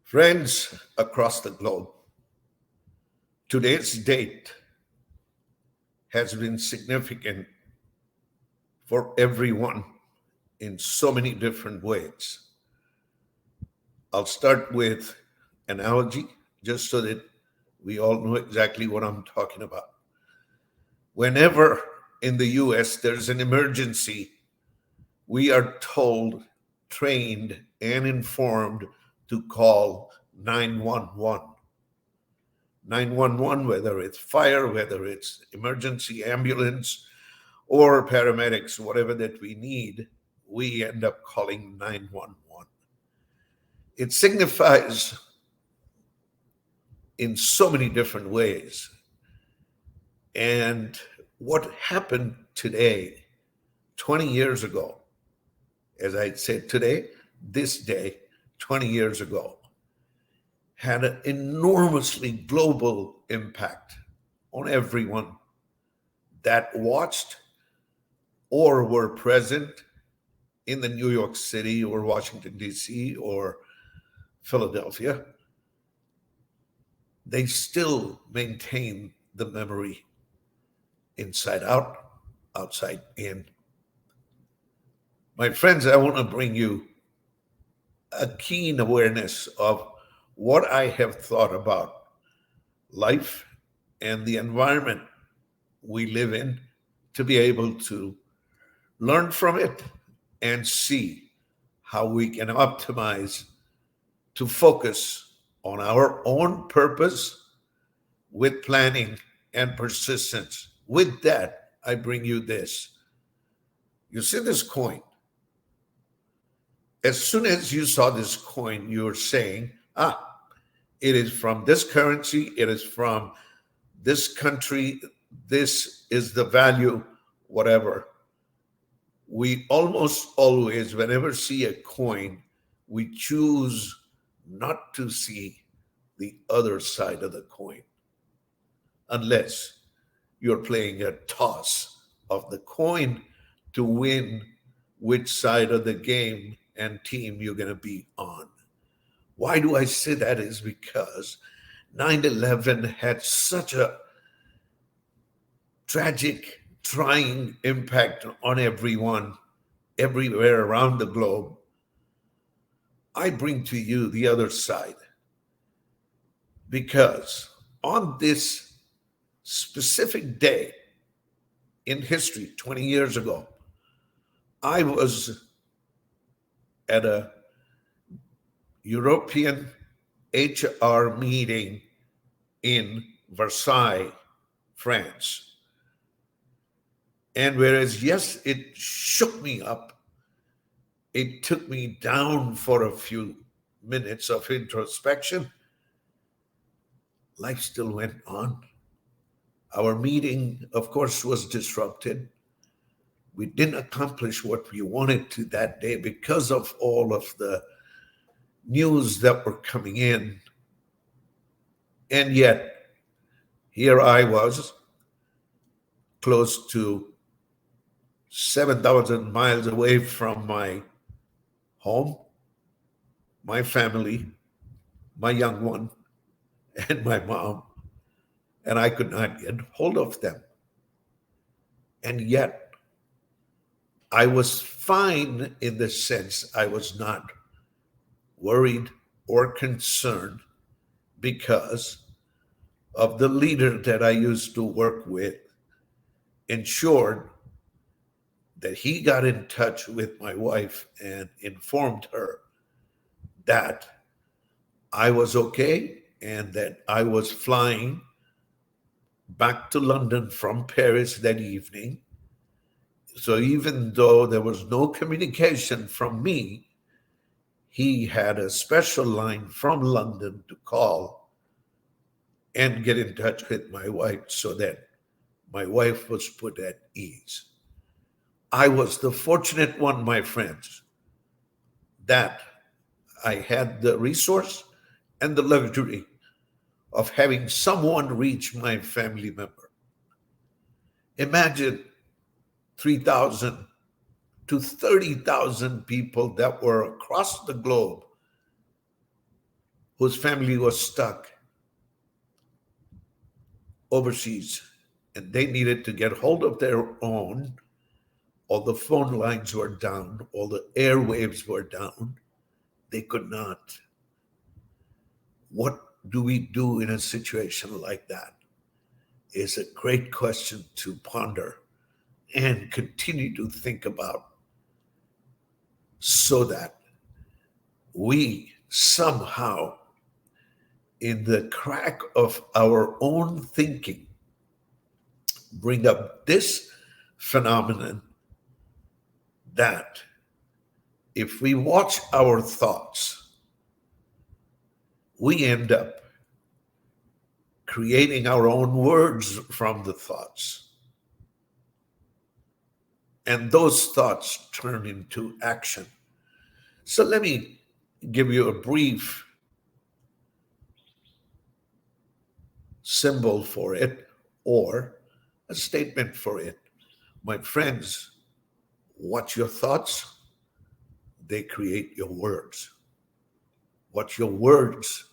Friends across the globe, today's date has been significant for everyone in so many different ways. I'll start with an analogy just so that we all know exactly what I'm talking about. Whenever in the US there's an emergency, we are told, trained, and informed to call 911. 911, whether it's fire, whether it's emergency ambulance or paramedics, whatever that we need, we end up calling 911. It signifies in so many different ways. And what happened today, 20 years ago, as I said today, this day, 20 years ago, had an enormously global impact on everyone that watched or were present in the New York City or Washington, D.C. or Philadelphia. They still maintain the memory inside out, outside in. My friends, I want to bring you a keen awareness of what I have thought about life and the environment we live in to be able to learn from it and see how we can optimize to focus on our own purpose with planning and persistence. With that, I bring you this. You see this coin. As soon as you saw this coin, you're saying, it is from this currency, it is from this country, this is the value, whatever. We almost always, whenever see a coin, we choose not to see the other side of the coin, unless you're playing a toss of the coin to win which side of the game and team you're going to be on. Why do I say that? Is because 9/11 had such a tragic, trying impact on everyone, everywhere around the globe. I bring to you the other side because on this specific day in history, 20 years ago, I was at a European HR meeting in Versailles, France. And whereas, yes, it shook me up, it took me down for a few minutes of introspection, life still went on. Our meeting, of course, was disrupted. We didn't accomplish what we wanted to that day because of all of the news that were coming in. And yet, here I was, close to 7,000 miles away from my home, my family, my young one, and my mom, and I could not get hold of them. And yet, I was fine in the sense I was not worried or concerned because of the leader that I used to work with ensured that he got in touch with my wife and informed her that I was okay and that I was flying back to London from Paris that evening. So even though there was no communication from me, he had a special line from London to call and get in touch with my wife so that my wife was put at ease. I was the fortunate one, my friends, that I had the resource and the luxury of having someone reach my family member. Imagine 3,000 to 30,000 people that were across the globe whose family was stuck overseas and they needed to get hold of their own. All the phone lines were down, all the airwaves were down. They could not. What do we do in a situation like that? Is a great question to ponder and continue to think about, so that we somehow, in the crack of our own thinking, bring up this phenomenon that if we watch our thoughts, we end up creating our own words from the thoughts. And those thoughts turn into action. So let me give you a brief symbol for it or a statement for it. My friends, watch your thoughts, they create your words. Watch your words,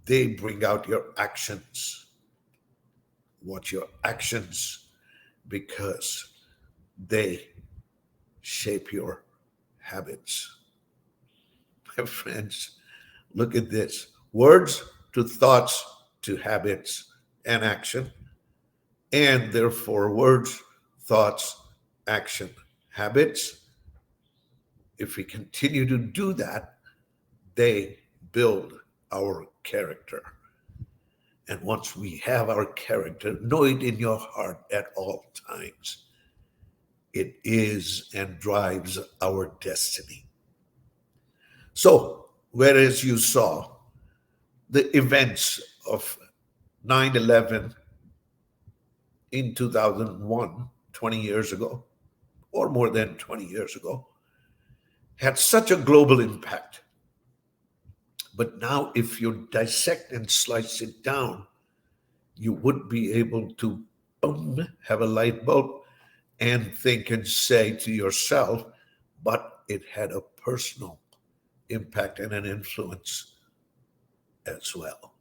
they bring out your actions. Watch your actions, because they shape your habits. My friends, look at this. Words to thoughts to habits and action, and therefore words, thoughts, action, habits. If we continue to do that, they build our character. And once we have our character, know it in your heart at all times. It is and drives our destiny. So, whereas you saw the events of 9/11 in 2001, 20 years ago, or more than 20 years ago, had such a global impact. But now, if you dissect and slice it down, you would be able to have a light bulb and think and say to yourself, but it had a personal impact and an influence as well.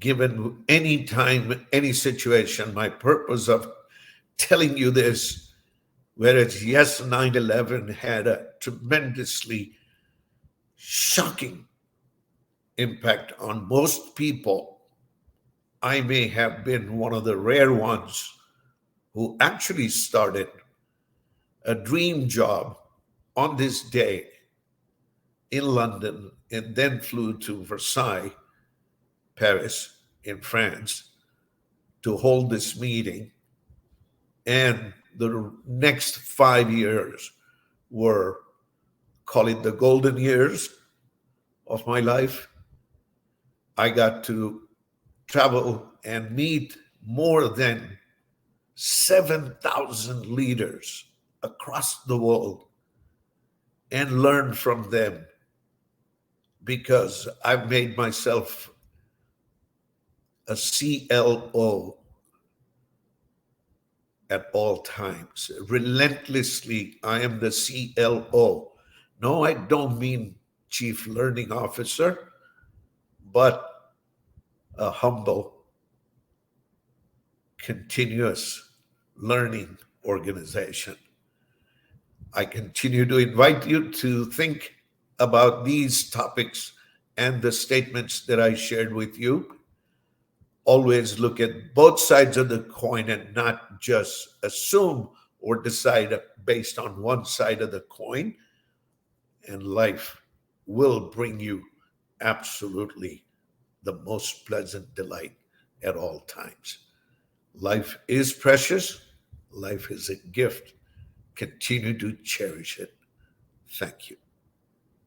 Given any time, any situation, my purpose of telling you this, whereas yes, 9/11 had a tremendously shocking impact on most people, I may have been one of the rare ones who actually started a dream job on this day in London and then flew to Versailles, Paris, in France, to hold this meeting. And the next 5 years were, call it the golden years of my life. I got to travel and meet more than 7,000 leaders across the world and learn from them, because I've made myself a CLO at all times. Relentlessly, I am the CLO. No, I don't mean Chief Learning Officer, but a humble, continuous learning organization. I continue to invite you to think about these topics and the statements that I shared with you. Always look at both sides of the coin and not just assume or decide based on one side of the coin. And life will bring you absolutely the most pleasant delight at all times. Life is precious. Life is a gift. Continue to cherish it. Thank you.